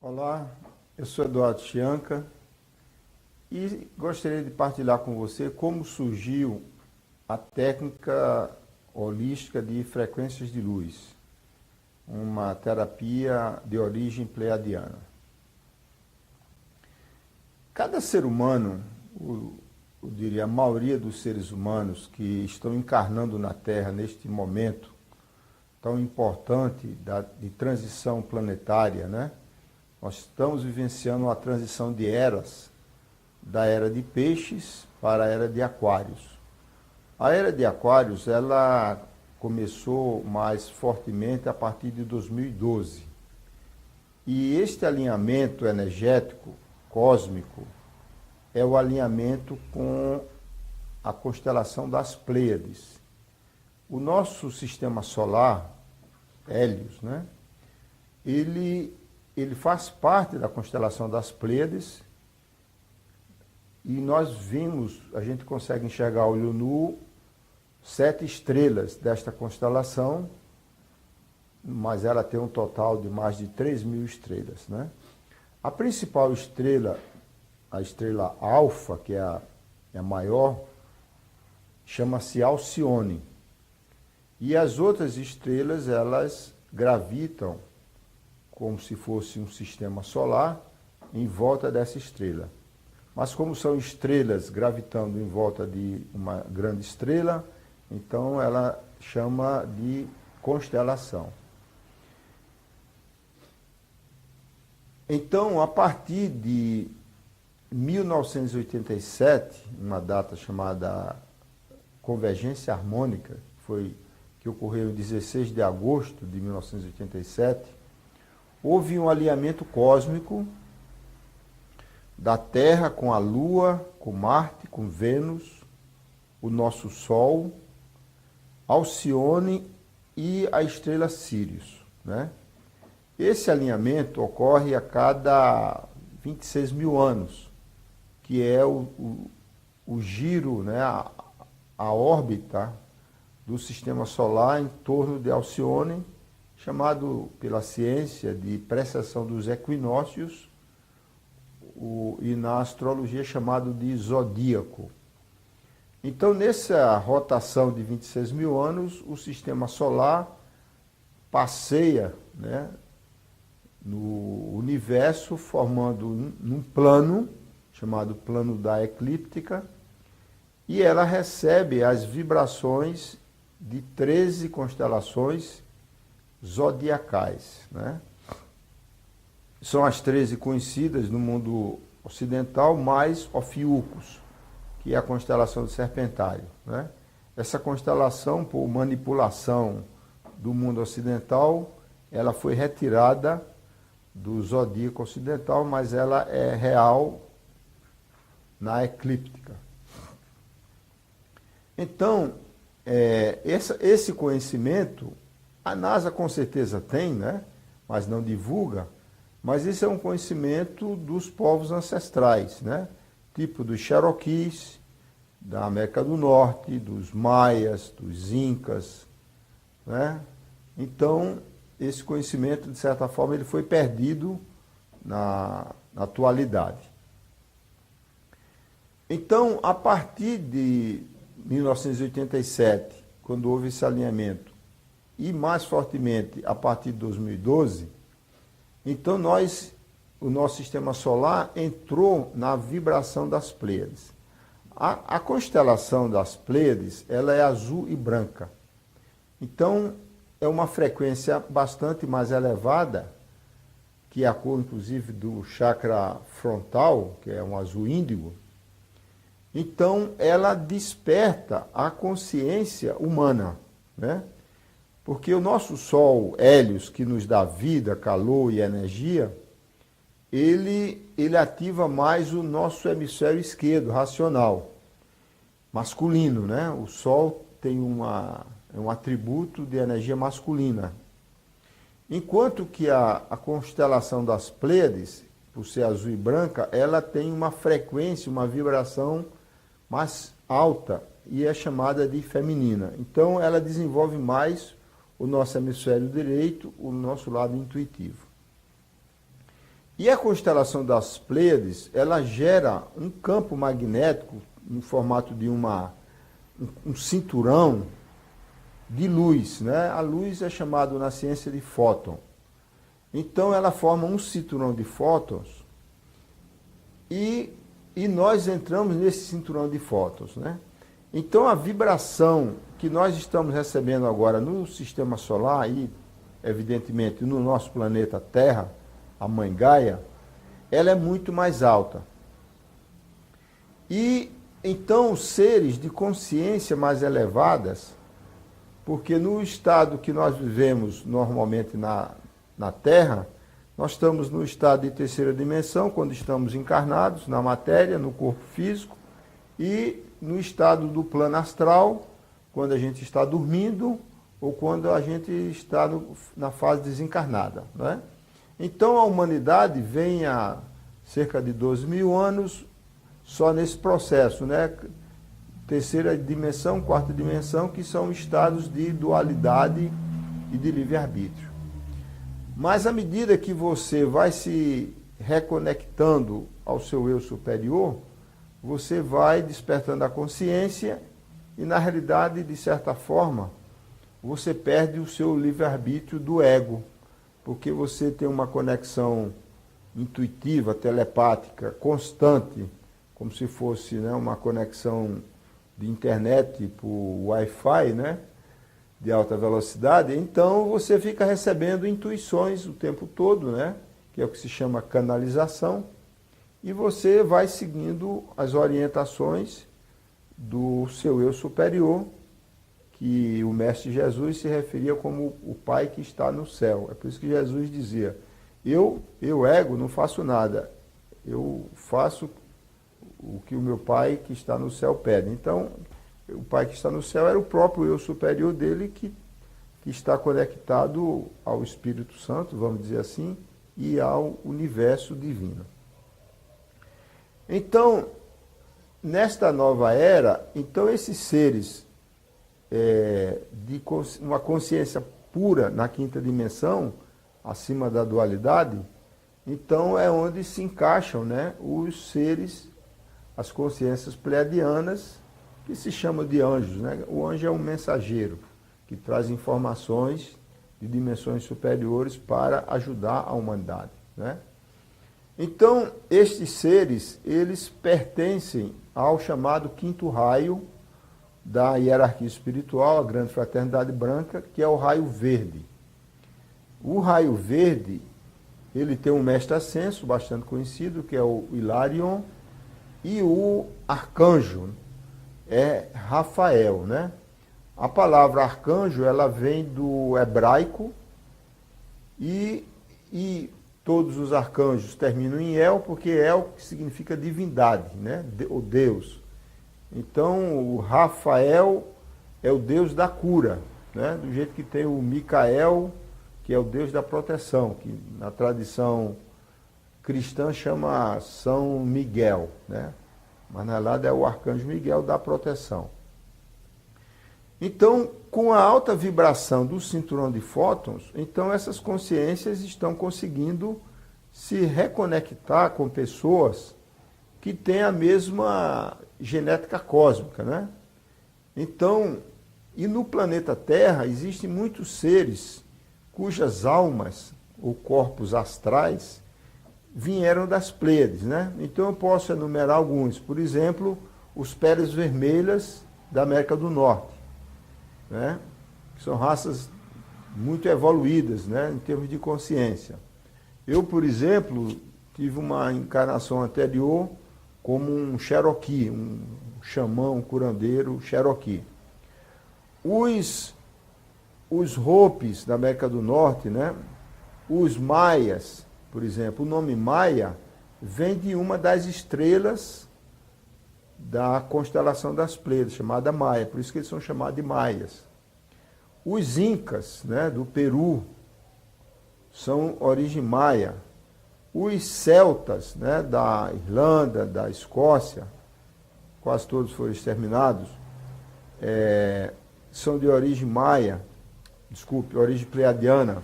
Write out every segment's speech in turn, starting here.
Olá, eu sou Eduardo Chianca e gostaria de partilhar com você como surgiu a técnica holística de frequências de luz, uma terapia de origem pleiadiana. Cada ser humano, eu diria a maioria dos seres humanos que estão encarnando na Terra neste momento tão importante de transição planetária, né? Nós estamos vivenciando uma transição de eras, da era de peixes para a era de aquários. A era de aquários, ela começou mais fortemente a partir de 2012. E este alinhamento energético, cósmico, é o alinhamento com a constelação das Pleiades. O nosso sistema solar, Hélios, né? Ele faz parte da constelação das Pleiades e nós vimos, a gente consegue enxergar a olho nu 7 estrelas desta constelação, mas ela tem um total de mais de 3.000 estrelas, né? A principal estrela, a estrela Alfa, que é a maior, chama-se Alcione. E as outras estrelas, elas gravitam como se fosse um sistema solar em volta dessa estrela. Mas como são estrelas gravitando em volta de uma grande estrela, então ela chama de constelação. Então, a partir de 1987, uma data chamada Convergência Harmônica, que ocorreu em 16 de agosto de 1987, houve um alinhamento cósmico da Terra com a Lua, com Marte, com Vênus, o nosso Sol, Alcione e a estrela Sírius, né? Esse alinhamento ocorre a cada 26 mil anos, que é o giro, né, a órbita do sistema solar em torno de Alcione, chamado pela ciência de precessão dos equinócios, e na astrologia chamado de zodíaco. Então, nessa rotação de 26 mil anos, o sistema solar passeia, né, no universo, formando um plano, chamado plano da eclíptica, e ela recebe as vibrações de 13 constelações zodiacais, né? São as 13 conhecidas no mundo ocidental, mais Ophiuchus, que é a constelação do Serpentário, né? Essa constelação, por manipulação do mundo ocidental, ela foi retirada do zodíaco ocidental, mas ela é real na eclíptica. Então, esse conhecimento a NASA com certeza tem, né? Mas não divulga. Mas isso é um conhecimento dos povos ancestrais, né? Tipo dos Cherokees, da América do Norte, dos Maias, dos Incas, né? Então, esse conhecimento, de certa forma, ele foi perdido na atualidade. Então, a partir de 1987, quando houve esse alinhamento, e mais fortemente a partir de 2012, então o nosso sistema solar entrou na vibração das Pleiades. A constelação das Pleiades, ela é azul e branca. Então, é uma frequência bastante mais elevada, que é a cor, inclusive, do chakra frontal, que é um azul índigo. Então, ela desperta a consciência humana, né? Porque o nosso Sol, Hélios, que nos dá vida, calor e energia, ele ativa mais o nosso hemisfério esquerdo, racional, masculino, né? O Sol tem um atributo de energia masculina. Enquanto que a constelação das Pleiades, por ser azul e branca, ela tem uma frequência, uma vibração mais alta e é chamada de feminina. Então, ela desenvolve mais o nosso hemisfério direito, o nosso lado intuitivo. E a constelação das Pleiades, ela gera um campo magnético no formato de um cinturão de luz, né? A luz é chamada na ciência de fóton. Então ela forma um cinturão de fótons e nós entramos nesse cinturão de fótons, né? Então a vibração que nós estamos recebendo agora no sistema solar e, evidentemente, no nosso planeta Terra, a Mãe Gaia, ela é muito mais alta. E então os seres de consciência mais elevadas, porque no estado que nós vivemos normalmente na Terra, nós estamos no estado de terceira dimensão, quando estamos encarnados na matéria, no corpo físico, e no estado do plano astral, quando a gente está dormindo ou quando a gente está na fase desencarnada, né? Então a humanidade vem há cerca de 12 mil anos só nesse processo, né? Terceira dimensão, quarta dimensão, que são estados de dualidade e de livre-arbítrio. Mas à medida que você vai se reconectando ao seu eu superior, você vai despertando a consciência e, na realidade, de certa forma, você perde o seu livre-arbítrio do ego, porque você tem uma conexão intuitiva, telepática, constante, como se fosse, né, uma conexão de internet por Wi-Fi, né, de alta velocidade. Então você fica recebendo intuições o tempo todo, né, que é o que se chama canalização, e você vai seguindo as orientações do seu eu superior, que o Mestre Jesus se referia como o Pai que está no céu. É por isso que Jesus dizia: eu ego, não faço nada, eu faço o que o meu Pai que está no céu pede. Então, o Pai que está no céu era o próprio eu superior dele que está conectado ao Espírito Santo, vamos dizer assim, e ao universo divino. Então, nesta nova era, então esses seres de uma consciência pura na quinta dimensão, acima da dualidade, então é onde se encaixam, né, os seres, as consciências pleiadianas, que se chamam de anjos, né? O anjo é um mensageiro que traz informações de dimensões superiores para ajudar a humanidade, né? Então, estes seres, eles pertencem ao chamado quinto raio da hierarquia espiritual, a grande fraternidade branca, que é o raio verde. O raio verde, ele tem um mestre ascenso bastante conhecido, que é o Hilarion, e o arcanjo é Rafael, né? A palavra arcanjo, ela vem do hebraico e todos os arcanjos terminam em El, porque El significa divindade, né? O Deus. Então, o Rafael é o Deus da cura, né? Do jeito que tem o Micael, que é o Deus da proteção, que na tradição cristã chama São Miguel, né? Mas na verdade é o arcanjo Miguel da proteção. Então, com a alta vibração do cinturão de fótons, então essas consciências estão conseguindo se reconectar com pessoas que têm a mesma genética cósmica, né? Então, e no planeta Terra existem muitos seres cujas almas ou corpos astrais vieram das Pleiades, né? Então eu posso enumerar alguns. Por exemplo, os peles vermelhas da América do Norte, né? Que são raças muito evoluídas, né, em termos de consciência. Eu, por exemplo, tive uma encarnação anterior como um Cherokee, um xamã, um curandeiro Cherokee. Os Hopis da América do Norte, né, os Maias, por exemplo, o nome Maia vem de uma das estrelas da constelação das Pleiades, chamada Maia, por isso que eles são chamados de Maias. Os Incas, né, do Peru, são origem maia. Os celtas, né, da Irlanda, da Escócia, quase todos foram exterminados, são de origem maia, origem pleiadiana.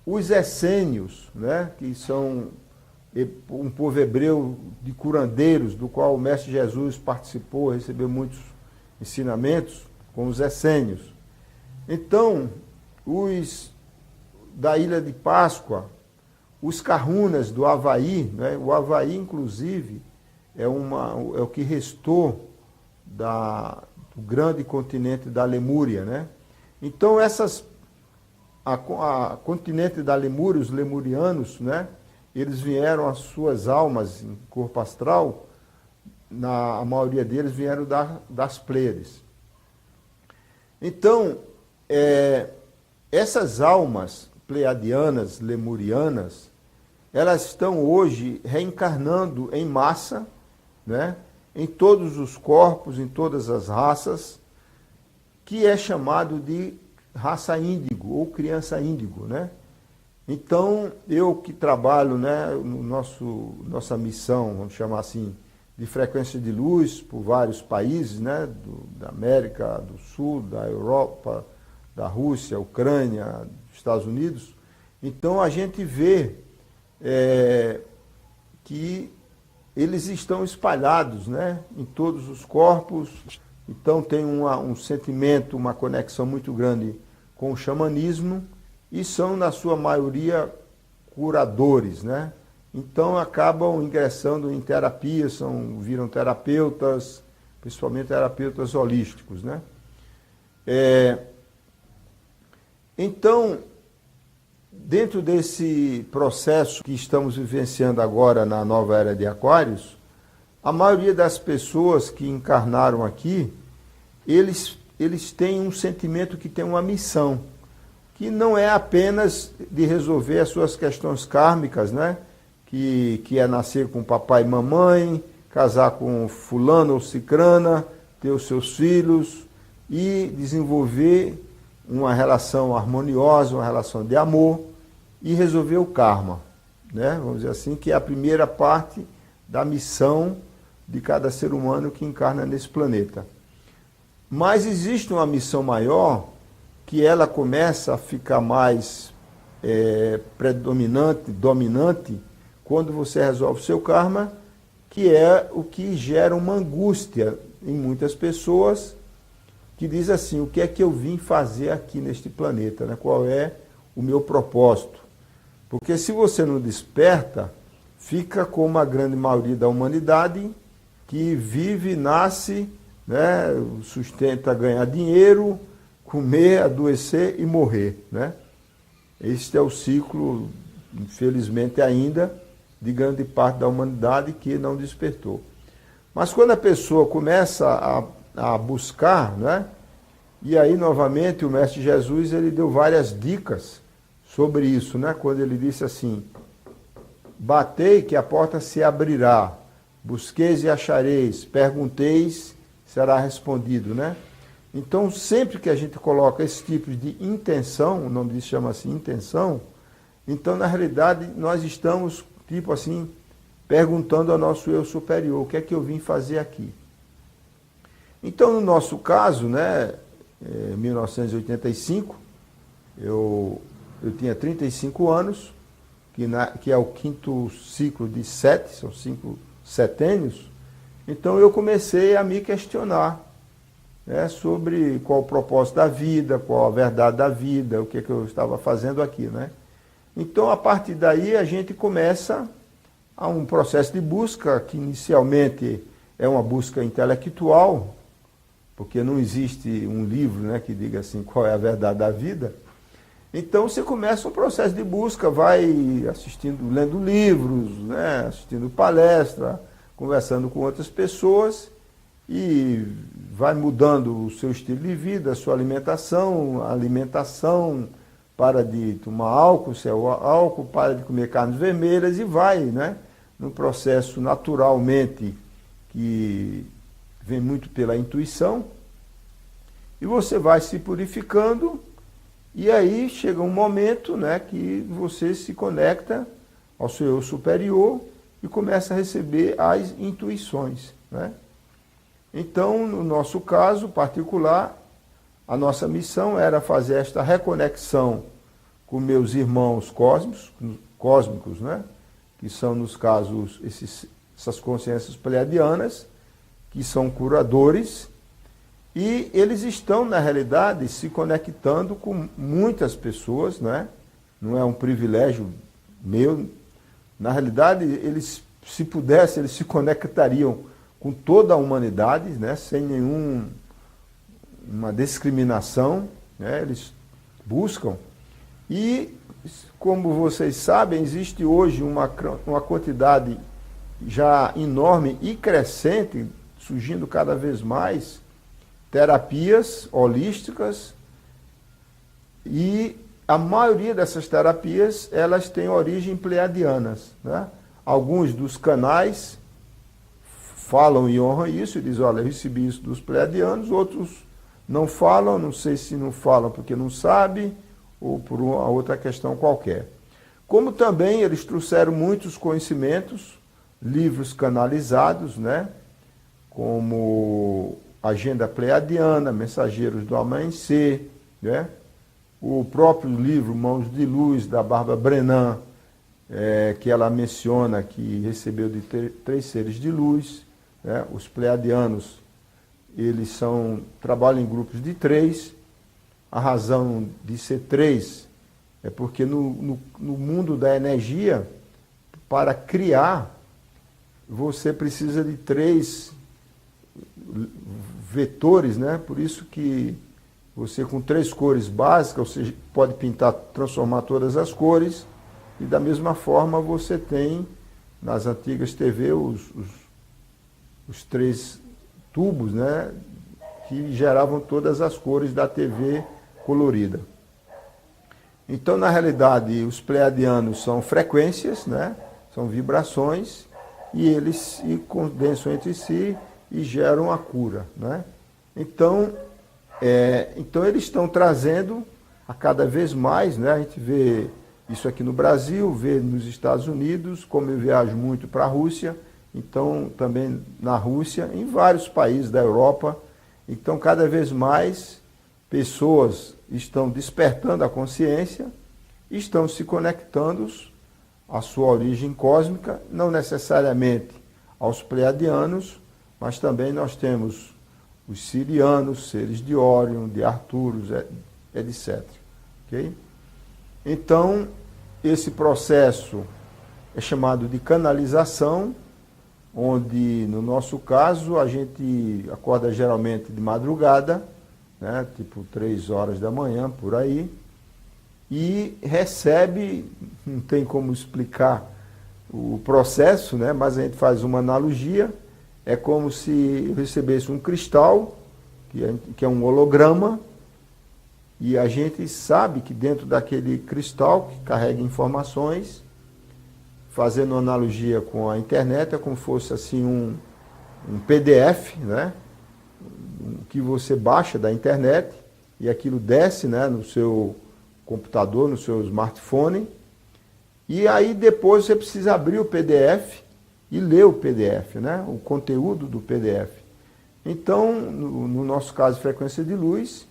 Os essênios, né, que são um povo hebreu de curandeiros, do qual o Mestre Jesus participou, recebeu muitos ensinamentos, com os essênios. Então, os da Ilha de Páscoa, os Kahunas do Havaí, né? O Havaí, inclusive, é o que restou do grande continente da Lemúria, né? Então, a continente da Lemúria, os lemurianos, né? Eles vieram, as suas almas em corpo astral, a maioria deles vieram das Pleiades. Então, essas almas pleiadianas, lemurianas, elas estão hoje reencarnando em massa, né, em todos os corpos, em todas as raças, que é chamado de raça índigo ou criança índigo, né? Então, eu que trabalho, né, nossa missão, vamos chamar assim, de frequência de luz por vários países, né, da América do Sul, da Europa, da Rússia, Ucrânia, Estados Unidos. Então, a gente vê que eles estão espalhados, né, em todos os corpos. Então, tem um sentimento, uma conexão muito grande com o xamanismo e são, na sua maioria, curadores, né? Então, acabam ingressando em terapia, viram terapeutas, principalmente terapeutas holísticos, né? Então, dentro desse processo que estamos vivenciando agora na nova era de Aquários, a maioria das pessoas que encarnaram aqui, eles têm um sentimento que tem uma missão, que não é apenas de resolver as suas questões kármicas, né? Que é nascer com papai e mamãe, casar com fulano ou cicrana, ter os seus filhos e desenvolver uma relação harmoniosa, uma relação de amor e resolver o karma, né? Vamos dizer assim, que é a primeira parte da missão de cada ser humano que encarna nesse planeta. Mas existe uma missão maior que ela começa a ficar mais dominante, quando você resolve o seu karma, que é o que gera uma angústia em muitas pessoas, que diz assim, o que é que eu vim fazer aqui neste planeta, né? Qual é o meu propósito? Porque se você não desperta, fica como a grande maioria da humanidade, que vive, nasce, né? Sustenta, ganhar dinheiro, comer, adoecer e morrer, né? Este é o ciclo, infelizmente ainda, de grande parte da humanidade que não despertou. Mas quando a pessoa começa a buscar, né? E aí, novamente, o Mestre Jesus ele deu várias dicas sobre isso, né? Quando ele disse assim, batei que a porta se abrirá, busqueis e achareis, pergunteis, será respondido, né? Então, sempre que a gente coloca esse tipo de intenção, o nome disso chama-se intenção, então, na realidade, nós estamos, tipo assim, perguntando ao nosso eu superior, o que é que eu vim fazer aqui? Então, no nosso caso, né, em 1985, eu tinha 35 anos, que é o quinto ciclo de 7, são 5 setênios, então eu comecei a me questionar, né, sobre qual o propósito da vida, qual a verdade da vida, o que é que eu estava fazendo aqui, né? Então, a partir daí, a gente começa a um processo de busca, que inicialmente é uma busca intelectual, porque não existe um livro, né, que diga assim, qual é a verdade da vida. Então, você começa um processo de busca, vai assistindo, lendo livros, né, assistindo palestra, conversando com outras pessoas, e vai mudando o seu estilo de vida, a sua alimentação, para de tomar álcool, se é o álcool, para de comer carnes vermelhas e vai, né, num processo naturalmente que vem muito pela intuição, e você vai se purificando, e aí chega um momento, né, que você se conecta ao seu eu superior e começa a receber as intuições, né? Então, no nosso caso particular, a nossa missão era fazer esta reconexão com meus irmãos cósmicos, né? que são, nos casos, essas consciências pleiadianas, que são curadores, e eles estão, na realidade, se conectando com muitas pessoas, né? Não é um privilégio meu. Na realidade, eles, se pudessem, eles se conectariam com toda a humanidade, né? Sem nenhuma discriminação, né? Eles buscam. E, como vocês sabem, existe hoje uma quantidade já enorme e crescente, surgindo cada vez mais, terapias holísticas, e a maioria dessas terapias, elas têm origem pleiadianas, né? Alguns dos canais falam e honram isso, e dizem, olha, eu recebi isso dos pleiadianos, outros não falam, não sei se não falam porque não sabem, ou por uma outra questão qualquer. Como também eles trouxeram muitos conhecimentos, livros canalizados, né? Como Agenda Pleiadiana, Mensageiros do Amanhecer, né? O próprio livro Mãos de Luz, da Bárbara Brennan, que ela menciona que recebeu de 3 seres de luz, né? Os pleiadianos, eles trabalham em grupos de 3. A razão de ser 3 é porque no mundo da energia, para criar, você precisa de 3 vetores, né? Por isso que você, com 3 cores básicas, você pode pintar, transformar todas as cores, e da mesma forma você tem, nas antigas TV, os 3 tubos, né? Que geravam todas as cores da TV colorida. Então, na realidade, os pleiadianos são frequências, né? São vibrações, e eles se condensam entre si e geram a cura, né? Então eles estão trazendo a cada vez mais, né? A gente vê isso aqui no Brasil, vê nos Estados Unidos, como eu viajo muito para a Rússia, então também na Rússia, em vários países da Europa. Então, cada vez mais pessoas estão despertando a consciência, estão se conectando à sua origem cósmica, não necessariamente aos pleiadianos, mas também nós temos os sirianos, seres de Órion, de Arcturus, etc. Okay? Então, esse processo é chamado de canalização, onde, no nosso caso, a gente acorda geralmente de madrugada, né, tipo 3 horas da manhã, por aí, e recebe, não tem como explicar o processo, né, mas a gente faz uma analogia, é como se recebesse um cristal, que é um holograma, e a gente sabe que dentro daquele cristal, que carrega informações, fazendo uma analogia com a internet, é como se fosse assim um PDF, né? Que você baixa da internet, e aquilo desce, né, no seu computador, no seu smartphone, e aí depois você precisa abrir o PDF e ler o PDF, né, o conteúdo do PDF. Então, no nosso caso, frequência de luz,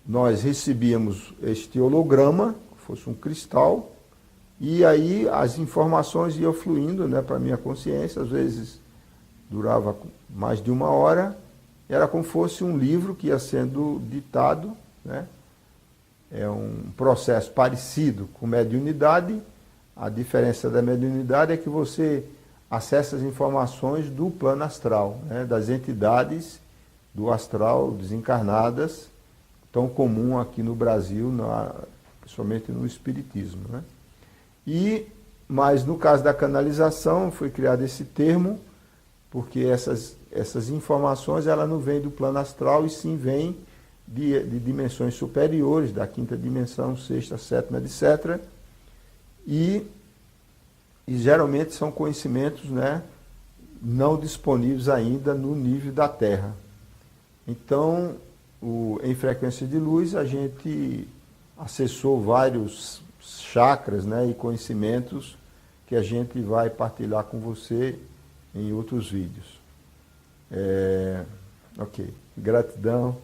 nós recebíamos este holograma, que fosse um cristal, e aí as informações iam fluindo, né, para a minha consciência, às vezes durava mais de 1 hora, era como se fosse um livro que ia sendo ditado, né? É um processo parecido com mediunidade. A diferença da mediunidade é que você acessa as informações do plano astral, né? Das entidades do astral desencarnadas, tão comum aqui no Brasil, principalmente no Espiritismo, né? Mas no caso da canalização, foi criado esse termo, porque essas informações ela não vêm do plano astral, e sim vêm de dimensões superiores, da 5ª dimensão, 6ª, 7ª, etc. E geralmente são conhecimentos, né, não disponíveis ainda no nível da Terra. Então, em frequência de luz, a gente acessou vários chakras, né, e conhecimentos que a gente vai partilhar com você em outros vídeos. Ok, gratidão.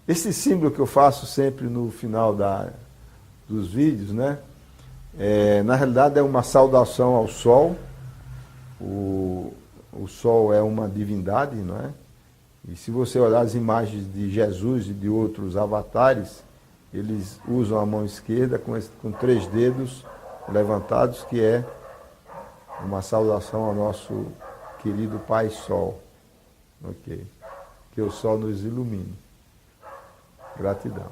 Esse símbolo que eu faço sempre no final dos vídeos, né, Na realidade é uma saudação ao Sol. O Sol é uma divindade, não é? E se você olhar as imagens de Jesus e de outros avatares, eles usam a mão esquerda com 3 dedos levantados, que é uma saudação ao nosso querido Pai Sol. Ok? Que o Sol nos ilumine. Gratidão.